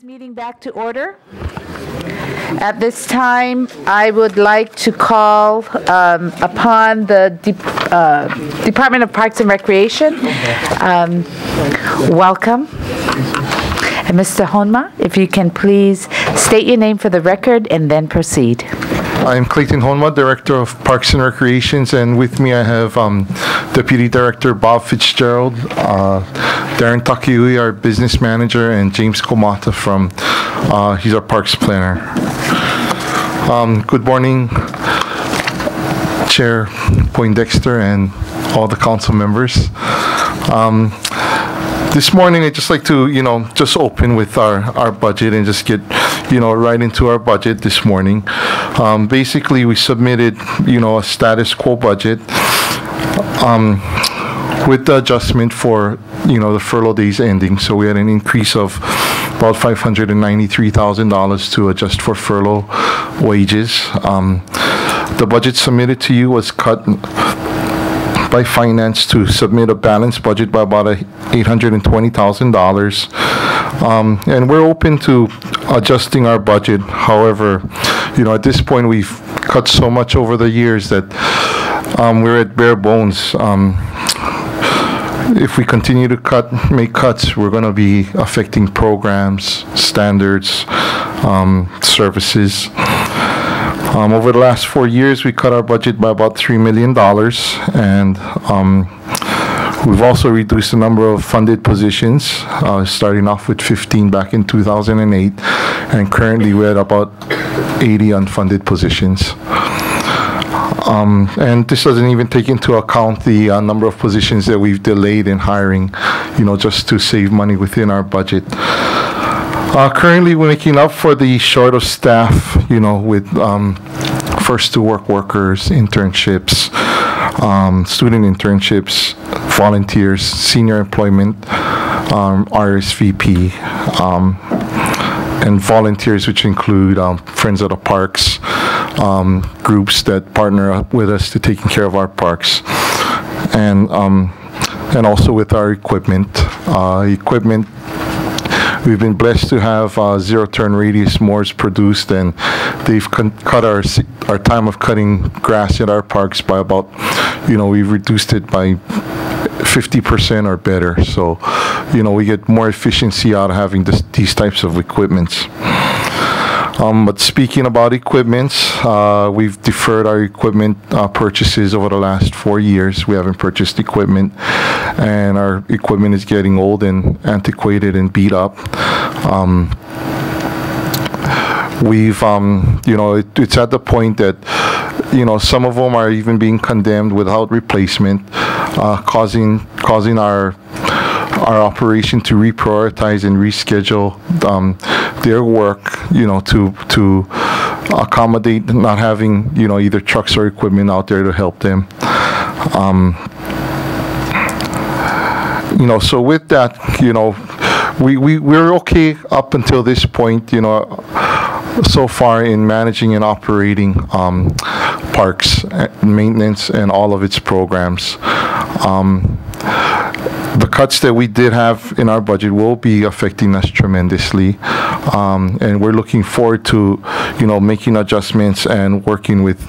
Meeting back to order. At this time, I would like to call upon the Department of Parks and Recreation. Welcome. And Mr. Honma, if you can please state your name for the record and then proceed. I'm Clayton Honma, Director of Parks and Recreations, and with me I have Deputy Director Bob Fitzgerald, Darren Takeuchi, our Business Manager, and James Komata he's our Parks Planner. Good morning, Chair Poindexter and all the council members. This morning I'd just like to, just open with our budget and just get, right into our budget this morning. Basically, we submitted, a status quo budget with the adjustment for, the furlough days ending. So we had an increase of about $593,000 to adjust for furlough wages. The budget submitted to you was cut by finance to submit a balanced budget by about $820,000. And we're open to adjusting our budget. However, at this point we've cut so much over the years that we're at bare bones. If we continue to make cuts, we're going to be affecting programs, standards, services. Over the last 4 years, we cut our budget by about $3 million, and we've also reduced the number of funded positions, starting off with 15 back in 2008, and currently we're at about 80 unfunded positions. And this doesn't even take into account the number of positions that we've delayed in hiring, just to save money within our budget. Currently, we're making up for the short of staff, with first to work workers, internships, student internships, volunteers, senior employment, RSVP, and volunteers, which include Friends of the Parks, groups that partner up with us to taking care of our parks, and also with our equipment. We've been blessed to have zero-turn radius mowers produced, and they've cut our time of cutting grass at our parks by about, we've reduced it by 50% or better. So, we get more efficiency out of having these types of equipments. But speaking about equipments, we've deferred our equipment purchases over the last 4 years. We haven't purchased equipment, and our equipment is getting old and antiquated and beat up. It's at the point that, some of them are even being condemned without replacement, causing our operation to reprioritize and reschedule their work, to accommodate not having, either trucks or equipment out there to help them. So with that, we're okay up until this point, so far in managing and operating parks, maintenance, and all of its programs. The cuts that we did have in our budget will be affecting us tremendously, and we're looking forward to, making adjustments and working with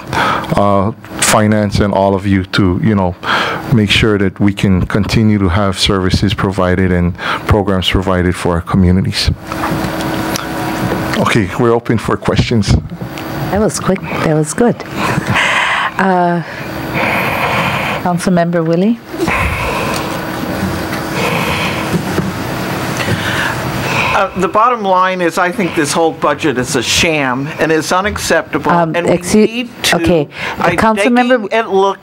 finance and all of you to, make sure that we can continue to have services provided and programs provided for our communities. Okay, we're open for questions. That was quick. That was good. Councilmember Willie. The bottom line is, I think this whole budget is a sham and it's unacceptable. And we need to. Okay, Councilmember.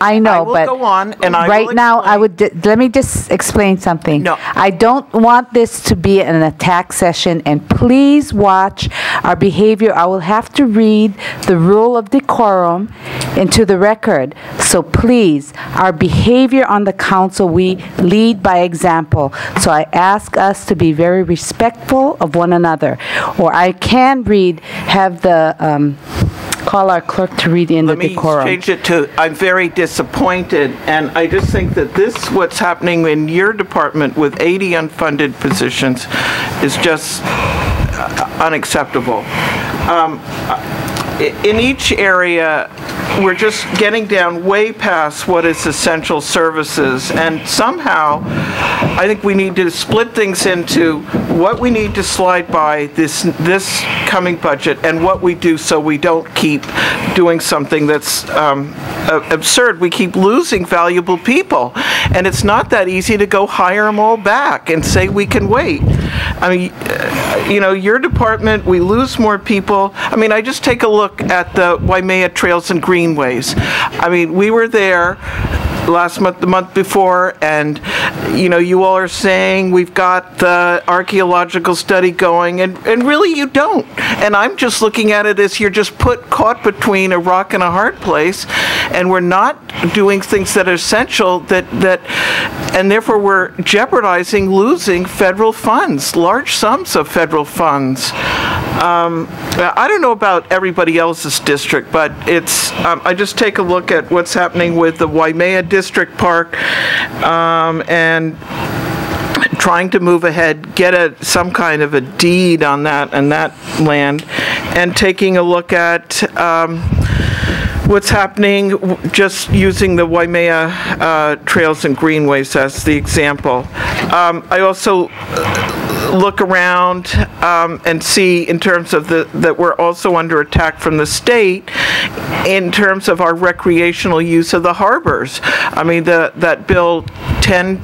I know, will but go on, and right now, let me just explain something. No. I don't want this to be an attack session, and please watch our behavior. I will have to read the rule of decorum into the record. So please, our behavior on the council, we lead by example. So I ask us to be very respectful of one another. Or I can have the call our clerk to read in the decorum. Let me change it to, I'm very disappointed, and I just think that what's happening in your department with 80 unfunded positions is just unacceptable. In each area, we're just getting down way past what is essential services, and somehow I think we need to split things into what we need to slide by this coming budget and what we do so we don't keep doing something that's absurd. We keep losing valuable people, and it's not that easy to go hire them all back and say we can wait. I mean, you know, your department, we lose more people. I mean, I just take a look at the Waimea Trails and Greenways. I mean, we were there last month, the month before, and you know, you all are saying we've got the archaeological study going, and really you don't. And I'm just looking at it as you're just caught between a rock and a hard place, and we're not doing things that are essential, and therefore we're jeopardizing losing federal funds, large sums of federal funds. I don't know about everybody else's district, but it's, I just take a look at what's happening with the Waimea District Park, and trying to move ahead, get some kind of a deed on that land, and taking a look at what's happening, just using the Waimea Trails and Greenways as the example. I also look around and see, in terms of that we're also under attack from the state in terms of our recreational use of the harbors. I mean, that Bill 10,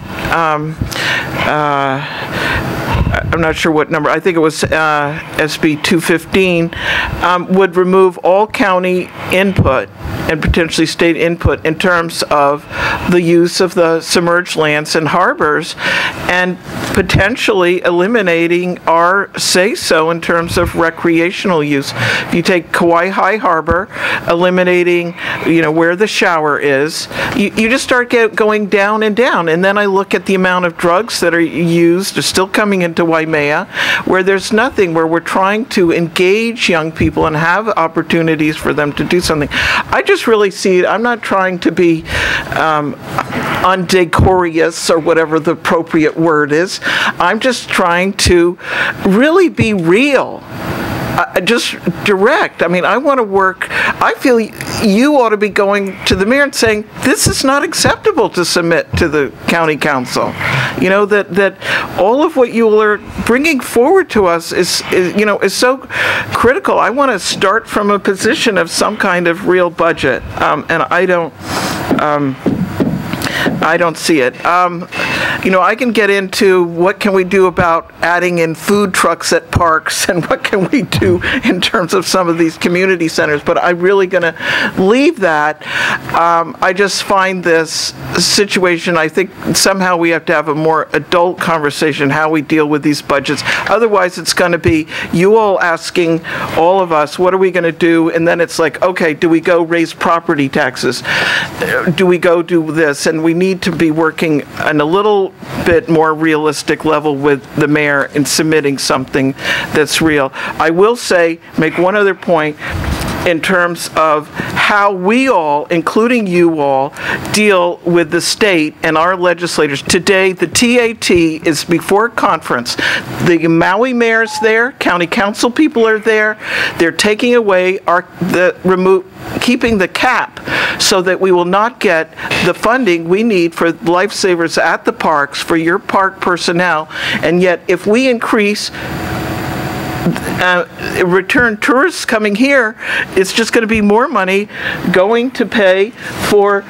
I'm not sure what number, I think it was SB 215, would remove all county input and potentially state input in terms of the use of the submerged lands and harbors, and potentially eliminating our say-so in terms of recreational use. If you take Kauai High Harbor, eliminating, you know, where the shower is, you just start going down and down. And then I look at the amount of drugs that are used, are still coming into Waimea, where there's nothing, where we're trying to engage young people and have opportunities for them to do something. I just really see it. I'm not trying to be undecorous or whatever the appropriate word is. I'm just trying to really be real. Just direct. I mean, I want to work. I feel you ought to be going to the mayor and saying, this is not acceptable to submit to the county council. You know, that all of what you are bringing forward to us is you know, is so critical. I want to start from a position of some kind of real budget, and I don't see it. You know, I can get into what can we do about adding in food trucks at parks, and what can we do in terms of some of these community centers, but I'm really going to leave that. I just find this situation, I think somehow we have to have a more adult conversation how we deal with these budgets. Otherwise, it's going to be you all asking all of us, what are we going to do? And then it's like, okay, do we go raise property taxes? Do we go do this? And we need to be working on a little bit more realistic level with the mayor in submitting something that's real. I will say, make one other point in terms of how we all, including you all, deal with the state and our legislators. Today, the TAT is before conference. The Maui mayor's there, county council people are there. They're taking away keeping the cap so that we will not get the funding we need for lifesavers at the parks, for your park personnel. And yet, if we increase return tourists coming here, it's just going to be more money going to pay for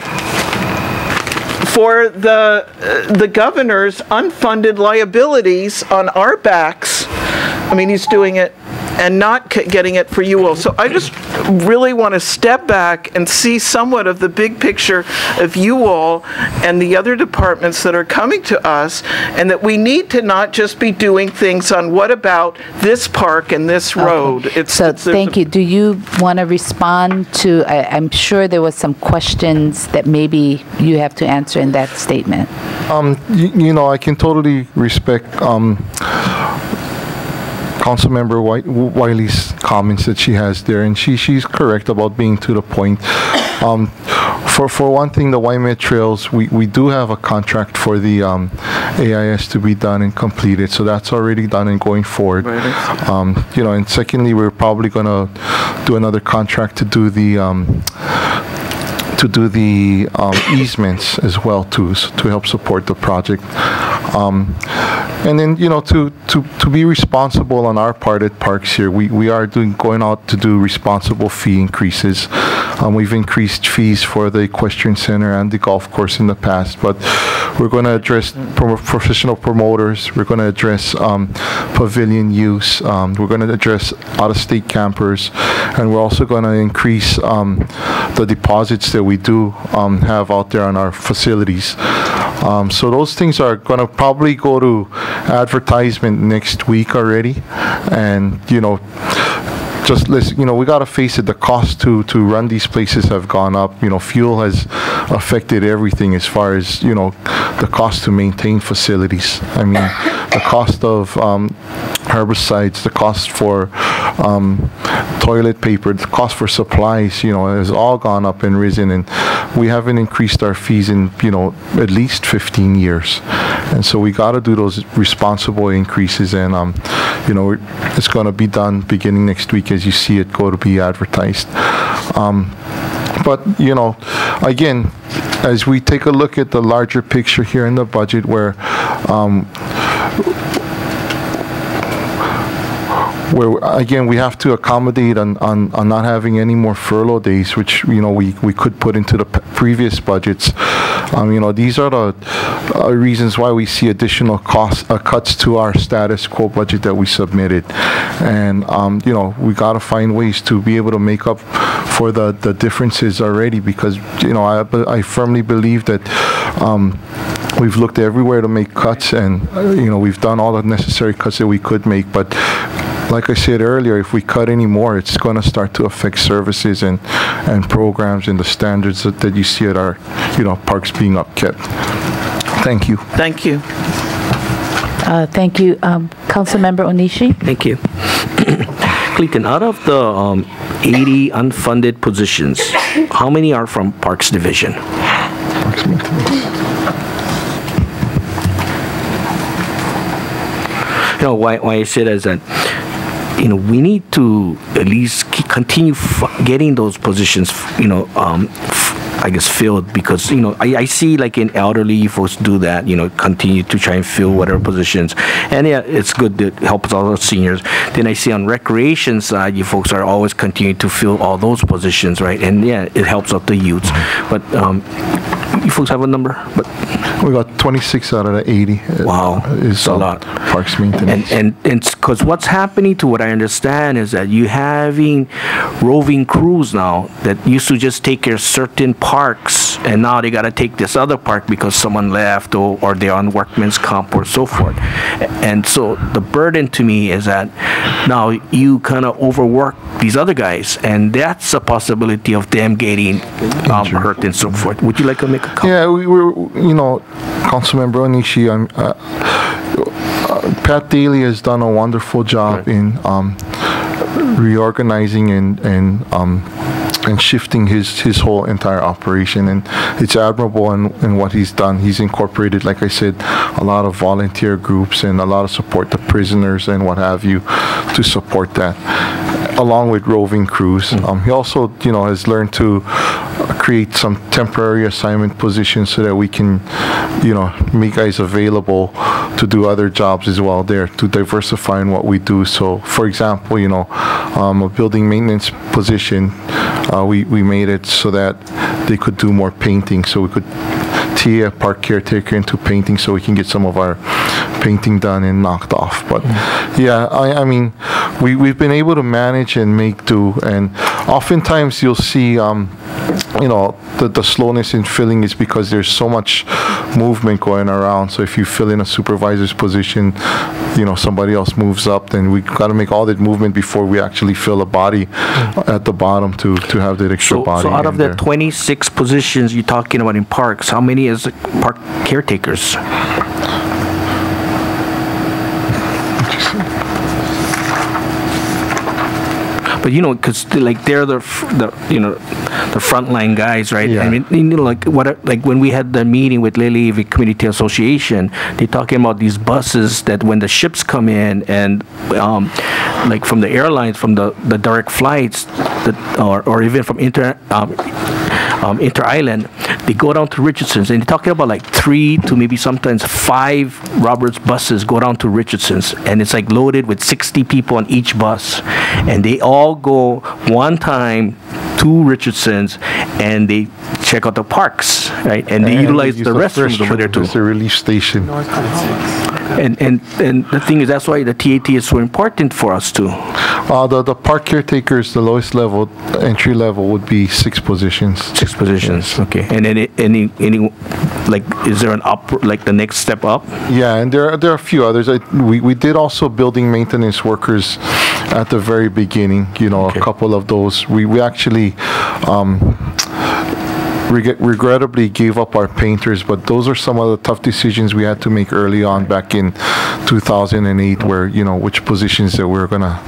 the governor's unfunded liabilities on our backs. I mean, he's doing it and not getting it for you all. So I just really want to step back and see somewhat of the big picture of you all and the other departments that are coming to us, and that we need to not just be doing things on what about this park and this road. Okay. Thank you. Do you want to respond to, I'm sure there was some questions that maybe you have to answer in that statement. You know, I can totally respect Councilmember Wiley's comments that she has there, and she's correct about being to the point. For one thing, the Waimea Trails, we do have a contract for the AIS to be done and completed, so that's already done and going forward. Right. And secondly, we're probably going to do another contract to do the easements as well too, to help support the project. And then, to be responsible on our part at Parks here, we are going out to do responsible fee increases. We've increased fees for the equestrian center and the golf course in the past, but we're going to address professional promoters. We're going to address pavilion use. We're going to address out-of-state campers, and we're also going to increase the deposits that we do have out there on our facilities. So those things are going to probably go to advertisement next week already, and just listen, we got to face it, the cost to run these places have gone up. Fuel has affected everything as far as the cost to maintain facilities. I mean, the cost of herbicides, the cost for toilet paper, the cost for supplies, has all gone up and risen, and we haven't increased our fees in at least 15 years. And so we got to do those responsible increases, and it's going to be done beginning next week as you see it go to be advertised. But again, as we take a look at the larger picture here in the budget, where again we have to accommodate on not having any more furlough days, which we could put into the previous budgets. These are the reasons why we see additional cuts to our status quo budget that we submitted, and we got to find ways to be able to make up for the differences already, because I firmly believe that we've looked everywhere to make cuts, and we've done all the necessary cuts that we could make, but like I said earlier, if we cut any more, it's going to start to affect services and programs and the standards that you see at our parks being upkept. Thank you. Thank you. Thank you. Councilmember Onishi? Thank you. Clayton, out of the 80 unfunded positions, how many are from Parks Division? Parks maintenance. Why I say that is that we need to at least continue getting those positions, I guess, filled, because, I see like in elderly folks do that, continue to try and fill whatever positions. And yeah, it's good to help all the seniors. Then I see on recreation side, you folks are always continuing to fill all those positions, right? And yeah, it helps out the youths. But you folks have a number? But we got 26 out of the 80. Wow, it's a lot. Parks maintenance. And because what's happening, to what I understand, is that you having roving crews now that used to just take care of certain parks, and now they got to take this other park because someone left, or they're on workman's comp or so forth. And so the burden to me is that now you kind of overwork these other guys, and that's a possibility of them getting hurt and so forth. Would you like to make a comment? Yeah, we were, Councilmember Onishi, Pat Daly has done a wonderful job in reorganizing and shifting his whole entire operation, and it's admirable in what he's done. He's incorporated, like I said, a lot of volunteer groups and a lot of support to prisoners and what have you to support that, along with roving crews. He also, has learned to create some temporary assignment positions so that we can, make guys available to do other jobs as well there, to diversify in what we do. So, for example, a building maintenance position, we made it so that they could do more painting, so we could tee a park caretaker into painting so we can get some of our painting done and knocked off. But yeah, I mean, we've been able to manage and make do, and oftentimes you'll see the slowness in filling is because there's so much movement going around. So if you fill in a supervisor's position, somebody else moves up, then we got to make all that movement before we actually fill a body at the bottom to have that extra body. So out of the 26 positions you're talking about in parks, how many is park caretakers? But because like they're the the frontline guys, right? Yeah. I mean, you know, like when we had the meeting with Lily Community Association, they're talking about these buses that when the ships come in and like from the airlines, from the direct flights, or even from inter-island, they go down to Richardson's, and they're talking about like 3 to maybe sometimes 5 Roberts buses go down to Richardson's, and it's like loaded with 60 people on each bus, and they all go one time to Richardson's, and they check out the parks, right? And they utilize the restrooms over there too. It's a relief station. And the thing is, that's why the TAT is so important for us too. The park caretakers, the lowest level, entry level would be 6 positions. 6 positions, okay. And then any like, is there an up, like the next step up? Yeah, and there are a few others. We did also building maintenance workers at the very beginning. You know, Okay. a couple of those. We actually regrettably gave up our painters, but those are some of the tough decisions we had to make early on back in 2008, where, you know, which positions that we're gonna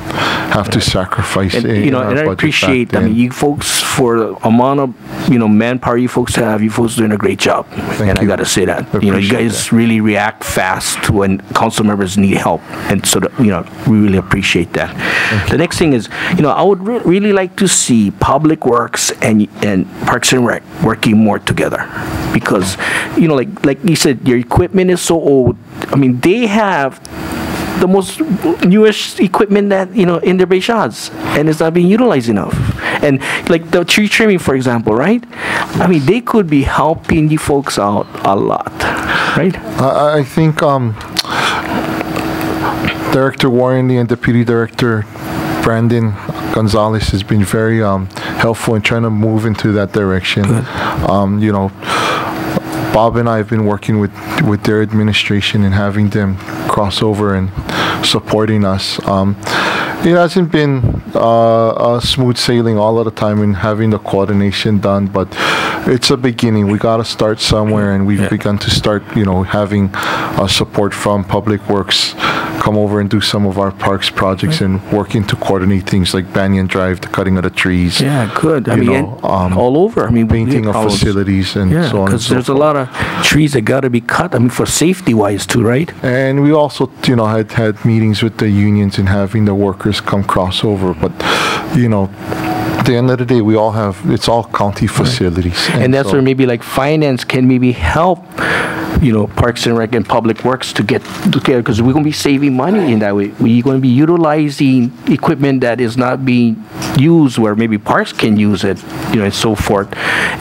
have to sacrifice. And in you know, our and I budget appreciate. back I mean, then. you folks, for the amount of manpower you folks have, you folks doing a great job. And I you. got to say that. I You appreciate guys really react fast when council members need help, and so that, we really appreciate that. The next thing is, I would really like to see Public Works and Parks and Rec working more together, because like you said, your equipment is so old. I mean, they have the most newest equipment that in their Beishas, and it's not being utilized enough. And like the tree trimming, for example, right? I mean, they could be helping you folks out a lot, right? I think Director Warren and Deputy Director Brandon Gonzalez has been very helpful in trying to move into that direction. Bob and I have been working with their administration and having them cross over and supporting us. It hasn't been smooth sailing all of the time in having the coordination done, but it's a beginning. We got to start somewhere, and we've begun to start, having support from Public Works come over and do some of our parks projects and working to coordinate things like Banyan Drive, the cutting of the trees. Yeah, good. I mean, all over. I mean, painting of facilities and so on. Yeah, because there's a lot of trees that got to be cut. I mean, for safety-wise too, right? And we also, had meetings with the unions and having the workers come crossover. But, at the end of the day, it's all county facilities. And that's where maybe like finance can maybe help, Parks and Rec and Public Works to get together, because we're going to be saving money in that way. We're going to be utilizing equipment that is not being used where maybe parks can use it, and so forth,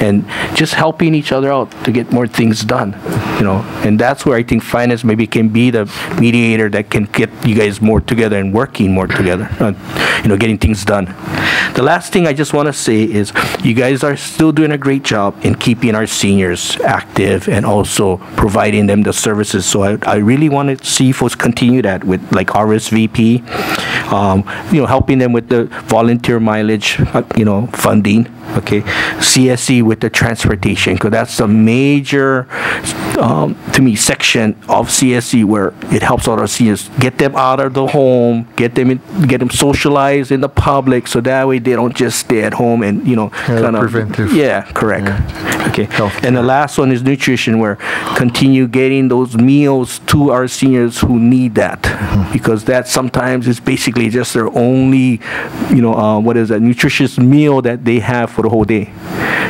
and just helping each other out to get more things done, and that's where I think finance maybe can be the mediator that can get you guys more together and working more together, getting things done. The last thing I just want to say is you guys are still doing a great job in keeping our seniors active and also providing them the services. So I really want to see folks continue that with like RSVP, helping them with the volunteer mileage, funding. Okay, CSE with the transportation, because that's a major, to me, section of CSE where it helps out our seniors, get them out of the home, get them socialized in the public, so that way they don't just stay at home and kind of preventive. Yeah, correct. Yeah. Okay, Healthcare. and the last one is nutrition, where continue getting those meals to our seniors who need that, because that sometimes is basically just their only, nutritious meal that they have for the whole day.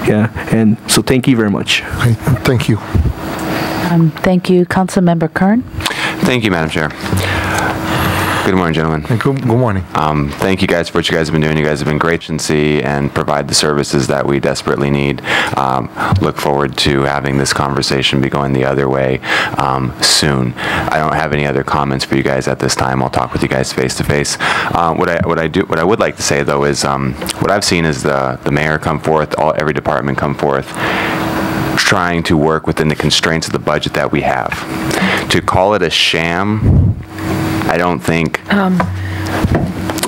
Yeah, and so thank you very much. Okay, thank you. Thank you, Councilmember Kern. Thank you, Madam Chair. Good morning, gentlemen. And good morning. Thank you guys for what you guys have been doing. You guys have been great to see and provide the services that we desperately need. Look forward to having this conversation be going the other way soon. I don't have any other comments for you guys at this time. I'll talk with you guys face to face. What I would like to say though is what I've seen is the mayor come forth, every department come forth, trying to work within the constraints of the budget that we have. To call it a sham, I don't think.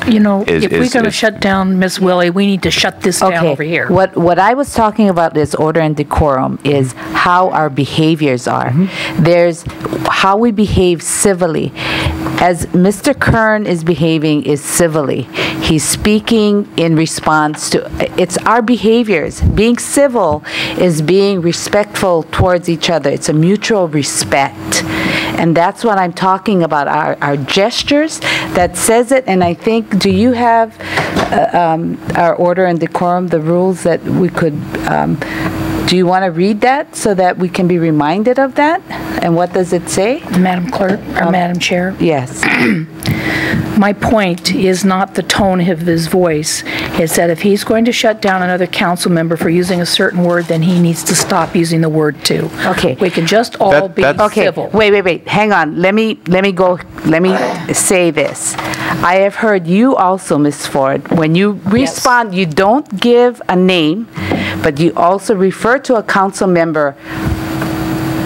If we're going to shut down Ms. Willie, we need to shut this down over here. What I was talking about is order and decorum, is how our behaviors are. There's how we behave civilly. as Mr. Kern is behaving is civilly. He's speaking in response to, it's our behaviors. Being civil is being respectful towards each other. It's a mutual respect. And that's what I'm talking about, our gestures that says it. And I think, do you have our order and decorum, the rules that we could, do you want to read that so that we can be reminded of that? And what does it say? Madam Clerk, or Madam Chair. Yes. My point is not the tone of his voice. It's that if he's going to shut down another council member for using a certain word, then he needs to stop using the word too. Okay. We can just all be Okay, civil. wait. Hang on. Let me say this. I have heard you also, Ms. Ford, when you respond, you don't give a name, but you also refer to a council member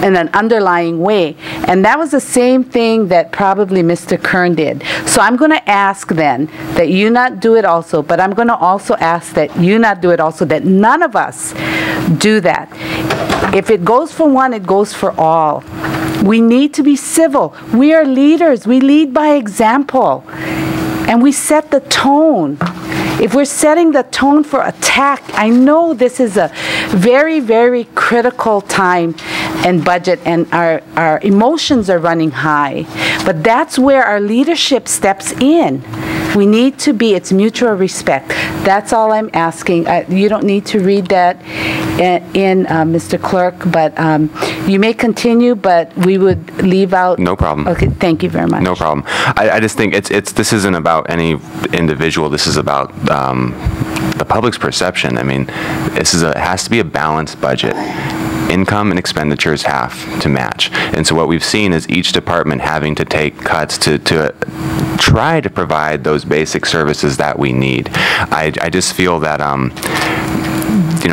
in an underlying way. And that was the same thing that probably Mr. Kern did. So I'm going to ask then that you not do it also, but I'm going to also ask that you not do it also, that none of us do that. If it goes for one, it goes for all. We need to be civil. We are leaders. We lead by example. And we set the tone. If we're setting the tone for attack, I know this is a very, very critical time and budget, and our emotions are running high. But that's where our leadership steps in. We need to be, it's mutual respect. That's all I'm asking. You don't need to read that in Mr. Clerk, but you may continue, but we would leave out. No problem. Okay, thank you very much. No problem. I just think this isn't about any individual. This is about the public's perception. I mean, it has to be a balanced budget. Income and expenditures have to match. And so what we've seen is each department having to take cuts to try to provide those basic services that we need. I just feel that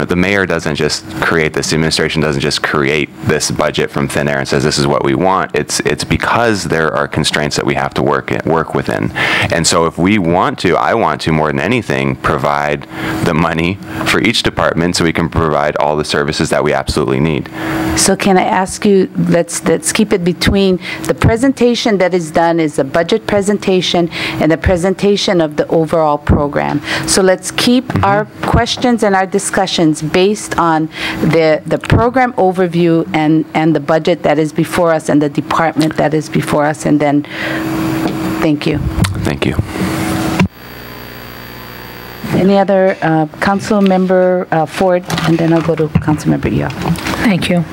the mayor doesn't just create this, the administration doesn't just create this budget from thin air and says this is what we want. It's because there are constraints that we have to work within. And so if we want to, I want to more than anything, provide the money for each department so we can provide all the services that we absolutely need. So can I ask you, let's keep it between the presentation that is done is a budget presentation and the presentation of the overall program. So let's keep our questions and our discussions based on the program overview and the budget that is before us and the department that is before us, and then thank you. Thank you. Any other council member Ford, and then I'll go to council member Yeo. Thank you.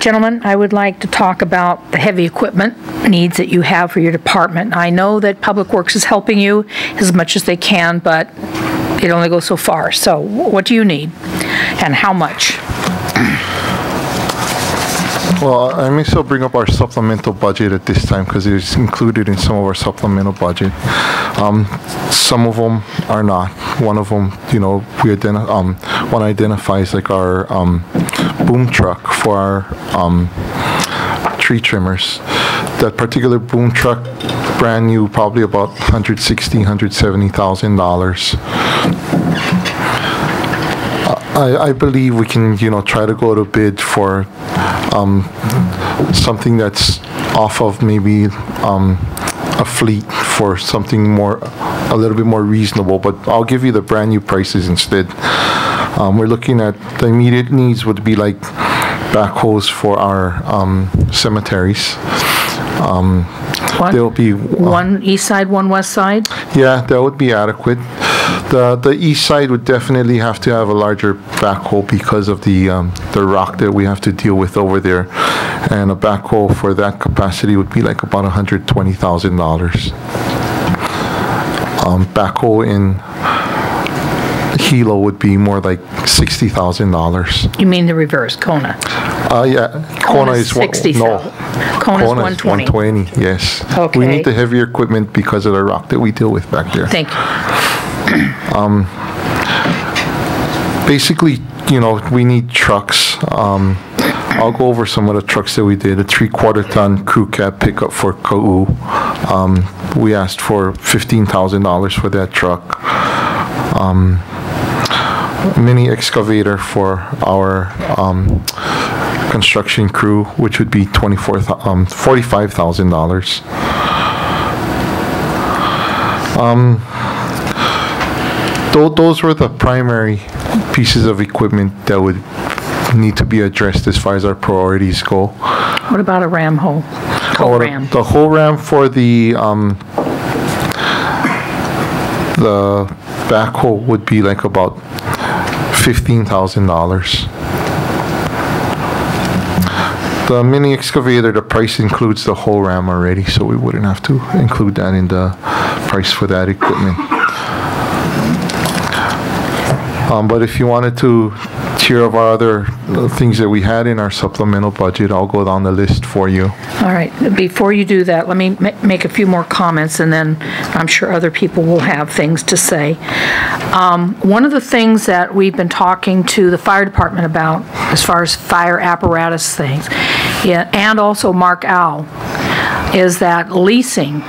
Gentlemen, I would like to talk about the heavy equipment needs that you have for your department. I know that Public Works is helping you as much as they can, but it only goes so far. So what do you need and how much? Well, I may still bring up our supplemental budget at this time because it's included in some of our supplemental budget. Some of them are not. One of them, one identifies like our boom truck for our tree trimmers. That particular boom truck, brand new, probably about $160,000, $170,000. I believe we can, try to go to bid for something that's off of maybe a fleet for something a little bit more reasonable, but I'll give you the brand new prices instead. We're looking at the immediate needs would be like backhoes for our cemeteries. There'll be one east side, one west side? Yeah, that would be adequate. The east side would definitely have to have a larger backhoe because of the rock that we have to deal with over there, and a backhoe for that capacity would be like about $120,000. Backhoe in Hilo would be more like $60,000. You mean the reverse, Kona? Yeah, Kona is 60,000. No, Kona's 120. 120, yes. Okay. We need the heavier equipment because of the rock that we deal with back there. Thank you. Basically, we need trucks. I'll go over some of the trucks that we did. A 3/4 ton crew cab pickup for Ka'u. We asked for $15,000 for that truck. Mini excavator for our construction crew, which would be $45,000. Those were the primary pieces of equipment that would need to be addressed as far as our priorities go. What about a ram hole? Ram. The whole ram for the backhoe would be like about $15,000. The mini excavator, the price includes the whole ram already, so we wouldn't have to include that in the price for that equipment. But if you wanted to hear of our other things that we had in our supplemental budget, I'll go down the list for you. All right. Before you do that, let me make a few more comments, and then I'm sure other people will have things to say. One of the things that we've been talking to the fire department about, as far as fire apparatus things, and also Mark Owl, is that leasing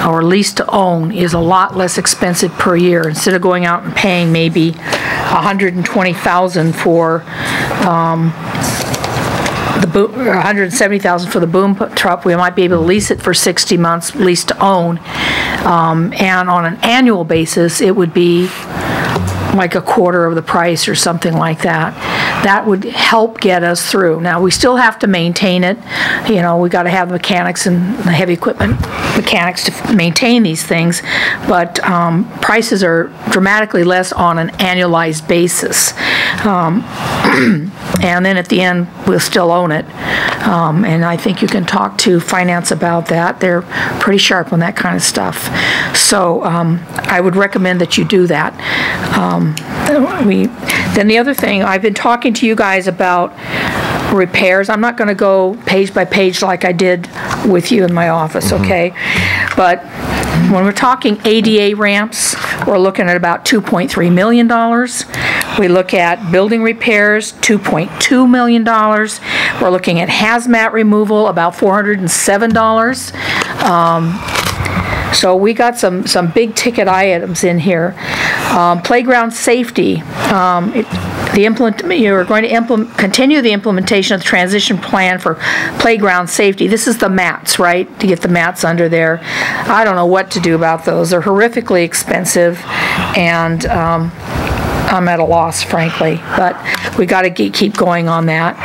or lease to own is a lot less expensive per year. Instead of going out and paying maybe $120,000 for $170,000 for the boom truck, we might be able to lease it for 60 months, lease to own, and on an annual basis, it would be like a quarter of the price or something like that. That would help get us through. Now, we still have to maintain it. You know, we got to have mechanics and the heavy equipment mechanics to maintain these things, but prices are dramatically less on an annualized basis. And then at the end, we'll still own it. And I think you can talk to finance about that. They're pretty sharp on that kind of stuff. So I would recommend that you do that. Then the other thing, I've been talking to you guys about repairs. I'm not going to go page by page like I did with you in my office, okay? But when we're talking ADA ramps, we're looking at about $2.3 million. We look at building repairs, $2.2 million. We're looking at hazmat removal, about $407. So we got some big ticket items in here. Playground safety. You're going to continue the implementation of the transition plan for playground safety. This is the mats, right? To get the mats under there. I don't know what to do about those. They're horrifically expensive, and I'm at a loss, frankly. But we got to keep going on that.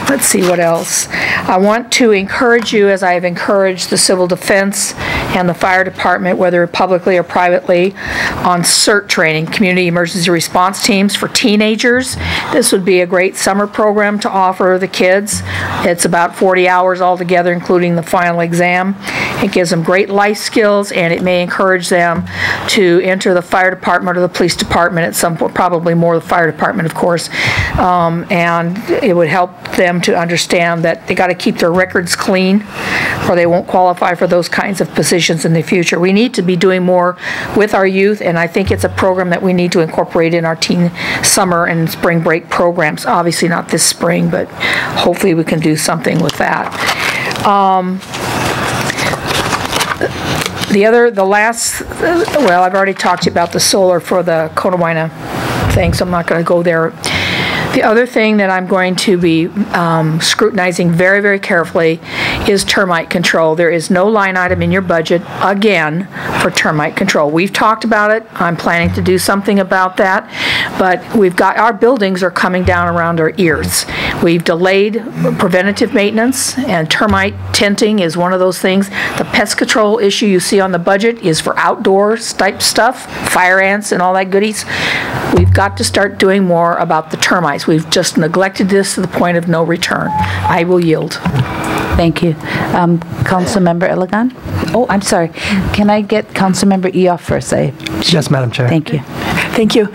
Let's see what else. I want to encourage you, as I have encouraged the civil defense and the fire department, whether publicly or privately, on CERT training, community emergency response teams for teenagers. This would be a great summer program to offer the kids. It's about 40 hours altogether, including the final exam. It gives them great life skills, and it may encourage them to enter the fire department or the police department at some point, probably more the fire department, of course, and it would help them to understand that they got to keep their records clean or they won't qualify for those kinds of positions in the future. We need to be doing more with our youth, and I think it's a program that we need to incorporate in our teen summer and spring break programs. Obviously not this spring, but hopefully we can do something with that. Well, I've already talked to you about the solar for the Conewaina thing, so I'm not going to go there. The other thing that I'm going to be scrutinizing very, very carefully is termite control. There is no line item in your budget, again, for termite control. We've talked about it. I'm planning to do something about that. But our buildings are coming down around our ears. We've delayed preventative maintenance, and termite tenting is one of those things. The pest control issue you see on the budget is for outdoors type stuff, fire ants and all that goodies. We've got to start doing more about the termites. We've just neglected this to the point of no return. I will yield. Thank you. Councilmember Elegant? Oh, I'm sorry. Can I get Councilmember Eoff first? Yes, Madam Chair. Thank you. Thank you.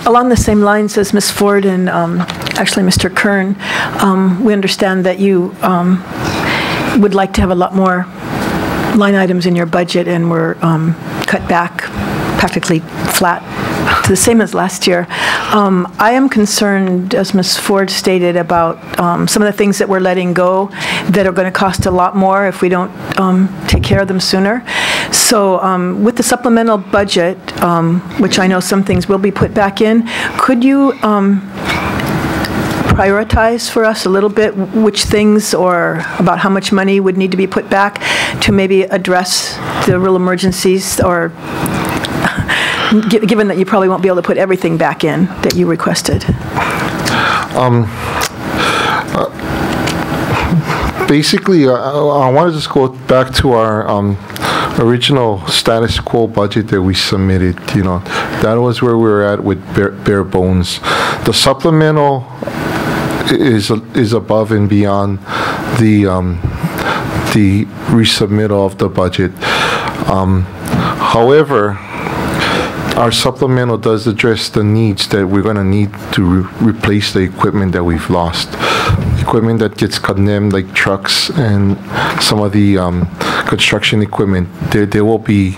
Along the same lines as Ms. Ford and actually Mr. Kern, we understand that you would like to have a lot more line items in your budget, and we're cut back practically flat to the same as last year. I am concerned, as Ms. Ford stated, about some of the things that we're letting go that are going to cost a lot more if we don't take care of them sooner. So with the supplemental budget, which I know some things will be put back in, could you prioritize for us a little bit which things or about how much money would need to be put back to maybe address the real emergencies, or given that you probably won't be able to put everything back in that you requested? Basically, I want to just go back to our original status quo budget that we submitted. You know, that was where we were at with bare bones. The supplemental is above and beyond the resubmittal of the budget. However, our supplemental does address the needs that we're going to need to replace the equipment that we've lost. Equipment that gets condemned, like trucks and some of the construction equipment, there will be,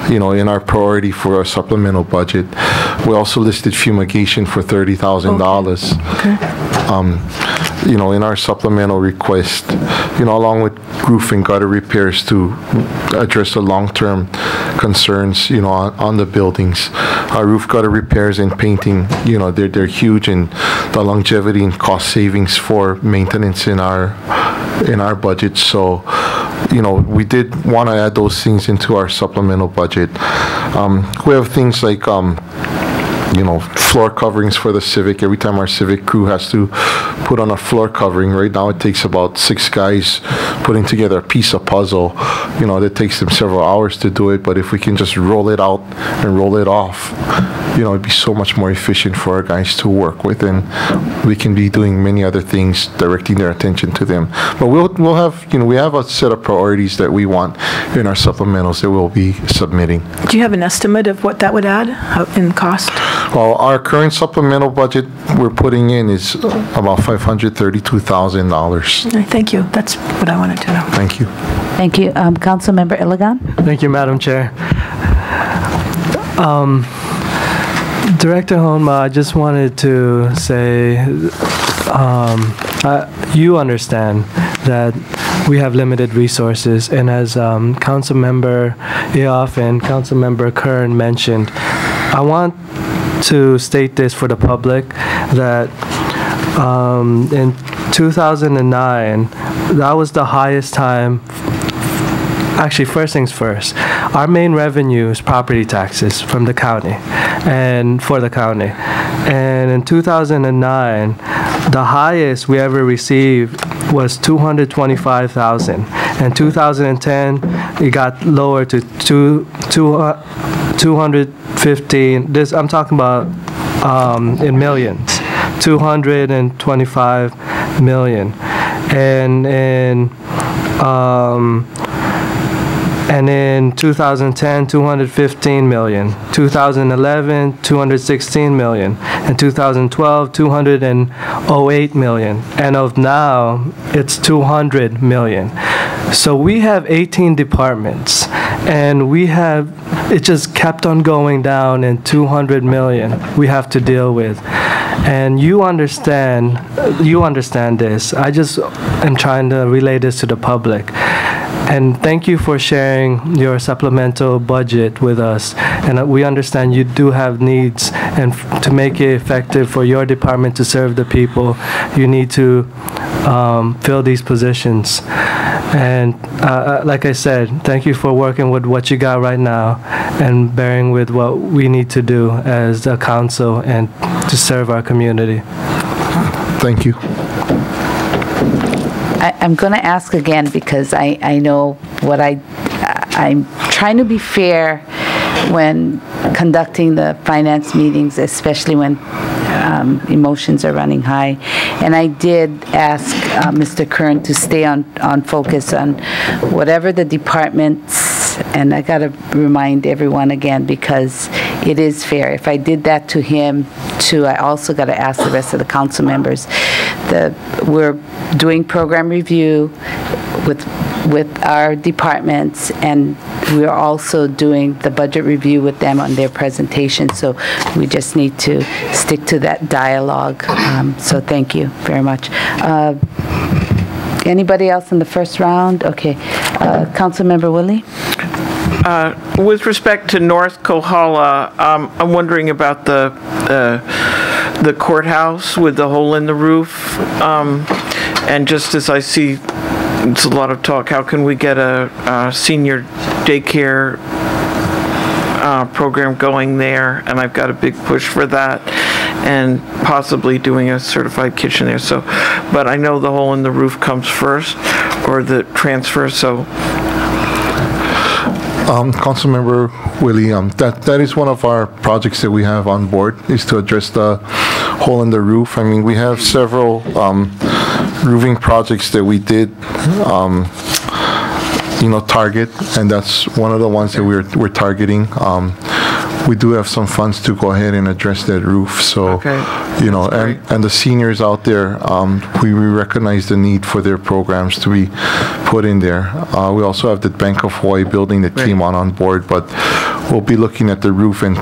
you know, in our priority for our supplemental budget. We also listed fumigation for $30,000. Okay. You know, in our supplemental request, you know, along with roof and gutter repairs to address the long-term concerns, you know, on the buildings. Our roof gutter repairs and painting, you know, they're huge, and the longevity and cost savings for maintenance in our budget. So, you know, we did want to add those things into our supplemental budget. We have things like, you know, floor coverings for the Civic. Every time our Civic crew has to put on a floor covering, right now it takes about 6 guys putting together a piece of puzzle. You know, it takes them several hours to do it, but if we can just roll it out and roll it off, you know, it'd be so much more efficient for our guys to work with, and we can be doing many other things, directing their attention to them. But we'll have, you know, we have a set of priorities that we want in our supplementals that we'll be submitting. Do you have an estimate of what that would add in cost? Well, our current supplemental budget we're putting in is about $532,000. Thank you. That's what I wanted to know. Thank you. Thank you. Councilmember Iligan? Thank you, Madam Chair. Director Honma, I just wanted to say, you understand that we have limited resources, and as Councilmember Eoff and Councilmember Kern mentioned, I want to state this for the public that in 2009, that was the highest time. Actually, first things first, our main revenue is property taxes from the county and for the county. And in 2009, the highest we ever received was $225,000. In 2010, it got lower to 215. This I'm talking about in millions, 225 million, and in 2010, 215 million, 2011, 216 million, and 2012, 208 million, and of now, it's 200 million. So we have 18 departments, and it just kept on going down, and 200 million we have to deal with. And you understand this. I just am trying to relay this to the public. And thank you for sharing your supplemental budget with us. And we understand you do have needs, and to make it effective for your department to serve the people, you need to fill these positions. And like I said, thank you for working with what you got right now and bearing with what we need to do as a council and to serve our community. Thank you. I'm going to ask again because I know what I'm trying to be fair when conducting the finance meetings, especially when emotions are running high. And I did ask Mr. Kern to stay on focus on whatever the departments, and I got to remind everyone again because it is fair. If I did that to him too, I also got to ask the rest of the council members. We're doing program review with our departments, and we're also doing the budget review with them on their presentation, so we just need to stick to that dialogue. So thank you very much. Anybody else in the first round? Okay. Councilmember Willie? With respect to North Kohala, I'm wondering about the the courthouse with the hole in the roof. And just as I see, it's a lot of talk, how can we get a senior daycare program going there? And I've got a big push for that, and possibly doing a certified kitchen there. So, but I know the hole in the roof comes first, or the transfer, so. Councilmember Willie, that is one of our projects that we have on board, is to address the hole in the roof. I mean, we have several roofing projects that we did, target, and that's one of the ones that we're targeting. We do have some funds to go ahead and address that roof. So, and the seniors out there, we recognize the need for their programs to be put in there. We also have the Bank of Hawaii building that came on board, but we'll be looking at the roof and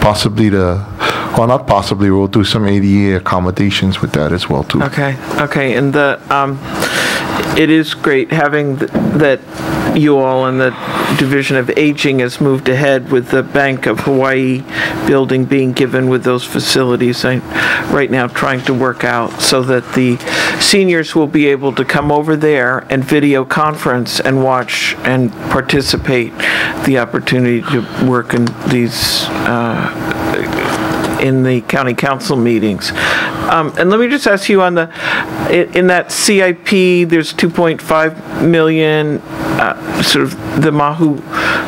possibly not possibly, we'll do some ADA accommodations with that as well too. Okay, and it is great having that you all and the Division of Aging has moved ahead with the Bank of Hawaii building being given with those facilities. I'm right now trying to work out so that the seniors will be able to come over there and video conference and watch and participate, the opportunity to work in these in the county council meetings. And let me just ask you, in that CIP, there's 2.5 million, sort of the Mahu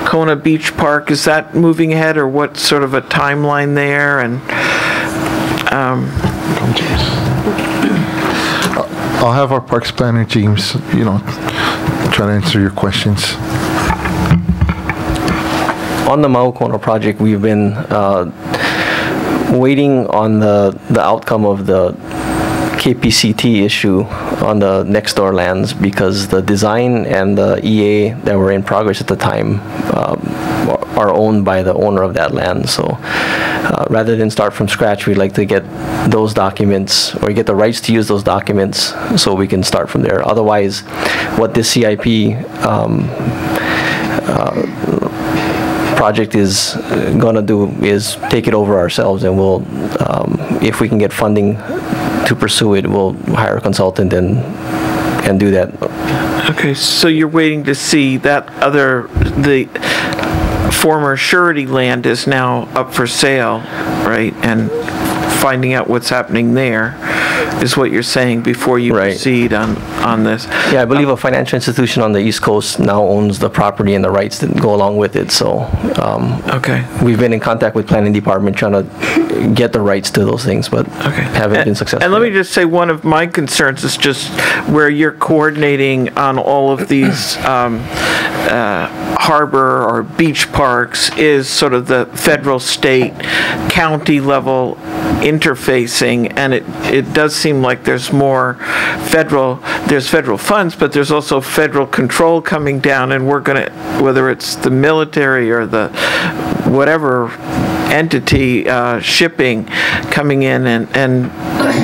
Kona Beach Park. Is that moving ahead, or what sort of a timeline there? And I'll have our parks planner, James, try to answer your questions. On the Mahu Kona project, we've been waiting on the outcome of the KPCT issue on the next door lands, because the design and the EA that were in progress at the time are owned by the owner of that land. So rather than start from scratch, we'd like to get those documents, or get the rights to use those documents, so we can start from there. Otherwise, what this CIP project is going to do is take it over ourselves, and we'll, if we can get funding to pursue it, we'll hire a consultant and do that. Okay, so you're waiting to see that the former surety land is now up for sale, right? And finding out what's happening there is what you're saying before you proceed on this. Yeah, I believe a financial institution on the East Coast now owns the property and the rights that go along with it. So we've been in contact with planning department trying to get the rights to those things, but haven't been successful. And let me just say, one of my concerns is just where you're coordinating on all of these harbor or beach parks is sort of the federal, state, county level interfacing, and it does seem like there's more federal funds, but there's also federal control coming down, and we're going to, whether it's the military or the whatever entity, shipping coming in, and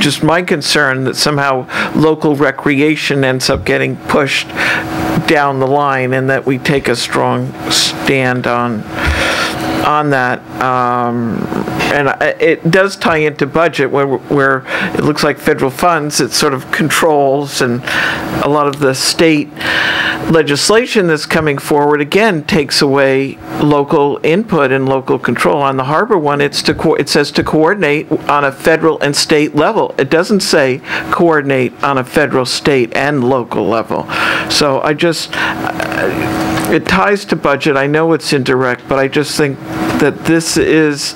just my concern that somehow local recreation ends up getting pushed down the line, and that we take a strong stand on that. And it does tie into budget where it looks like federal funds, it sort of controls, and a lot of the state legislation that's coming forward again takes away local input and local control. On the harbor one, it says to coordinate on a federal and state level. It doesn't say coordinate on a federal, state, and local level. So it ties to budget. I know it's indirect, but I just think that this is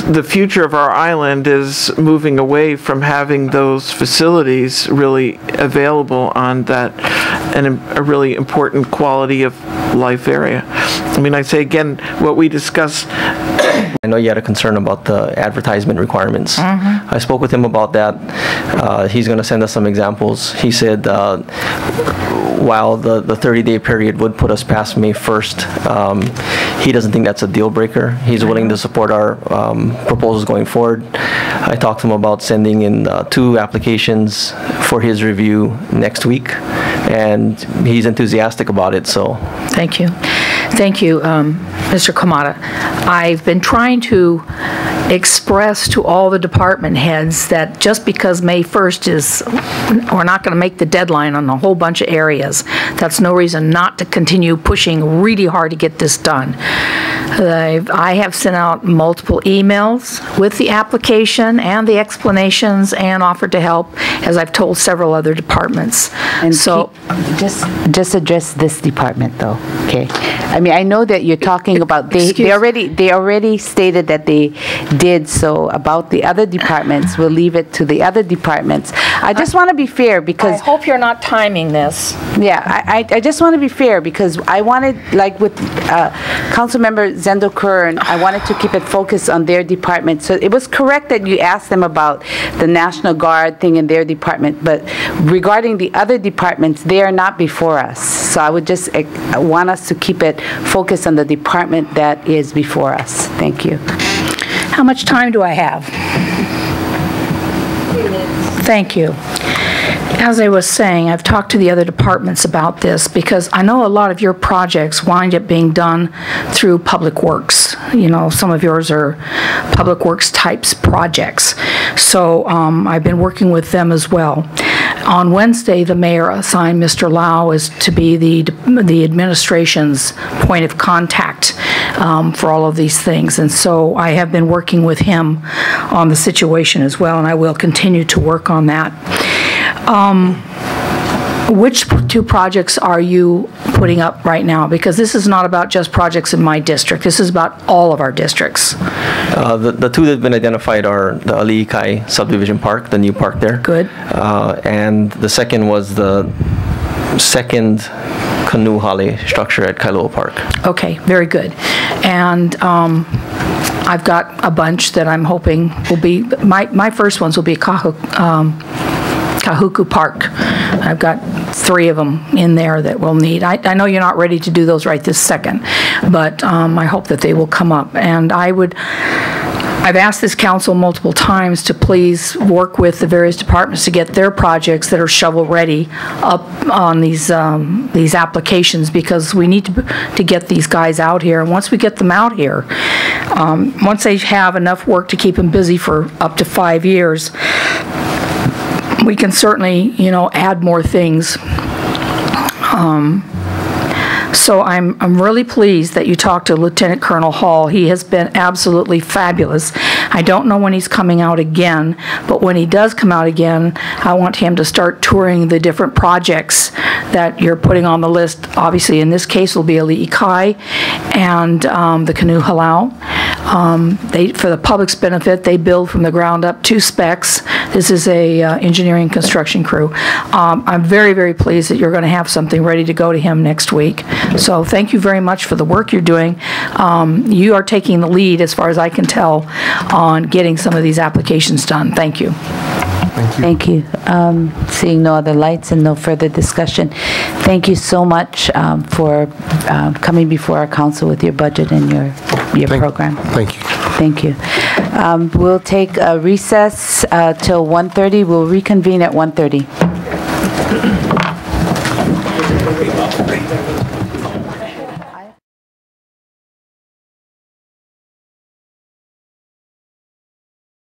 the future of our island, is moving away from having those facilities really available on that, and a really important quality of life area. I mean, I say again, what we discussed. I know you had a concern about the advertisement requirements. I spoke with him about that. He's going to send us some examples. He said while the 30-day period would put us past May 1st, he doesn't think that's a deal breaker. He's willing to support our proposals going forward. I talked to him about sending in 2 applications for his review next week, and he's enthusiastic about it. So thank you. Thank you, Mr. Kamada. I've been trying to express to all the department heads that just because May 1st is, we're not going to make the deadline on a whole bunch of areas, that's no reason not to continue pushing really hard to get this done. I have sent out multiple emails with the application and the explanations and offered to help, as I've told several other departments. And so, just address this department, though. Okay. I mean, I know that you're talking about they already stated that they did. So about the other departments, we'll leave it to the other departments. I just want to be fair because I hope you're not timing this. Yeah, I just want to be fair because I wanted, like with Councilmember Zendo Kern, I wanted to keep it focused on their department. So it was correct that you asked them about the National Guard thing in their department, but regarding the other departments, they are not before us. So I would just want us to keep it focused on the department that is before us. Thank you. How much time do I have? 3 minutes. Thank you. As I was saying, I've talked to the other departments about this because I know a lot of your projects wind up being done through Public Works. You know, some of yours are Public Works types projects. So I've been working with them as well. On Wednesday, the mayor assigned Mr. Lau as to be the administration's point of contact for all of these things. And so I have been working with him on the situation as well, and I will continue to work on that. Which two projects are you putting up right now? Because this is not about just projects in my district. This is about all of our districts. The two that have been identified are the Ali'i Subdivision Park, the new park there. Good. And the second was the second Kanuhale structure at Kailua Park. Okay, very good. And I've got a bunch that I'm hoping will be, my first ones will be Kahuku Park. I've got 3 of them in there that we'll need. I know you're not ready to do those right this second, but I hope that they will come up. And I've asked this council multiple times to please work with the various departments to get their projects that are shovel-ready up on these applications, because we need to get these guys out here. And once we get them out here, once they have enough work to keep them busy for up to 5 years, we can certainly, you know, add more things. So I'm really pleased that you talked to Lieutenant Colonel Hall. He has been absolutely fabulous. I don't know when he's coming out again, but when he does come out again, I want him to start touring the different projects that you're putting on the list. Obviously, in this case, will be Ali'i and the Kanuhale. For the public's benefit, they build from the ground up 2 specs. This is a engineering construction crew. I'm very, very pleased that you're going to have something ready to go to him next week. So thank you very much for the work you're doing. You are taking the lead, as far as I can tell, on getting some of these applications done. Thank you. Thank you. Seeing no other lights and no further discussion, thank you so much for coming before our council with your budget and your program. Thank you. Thank you. We'll take a recess till 1:30. We'll reconvene at 1:30.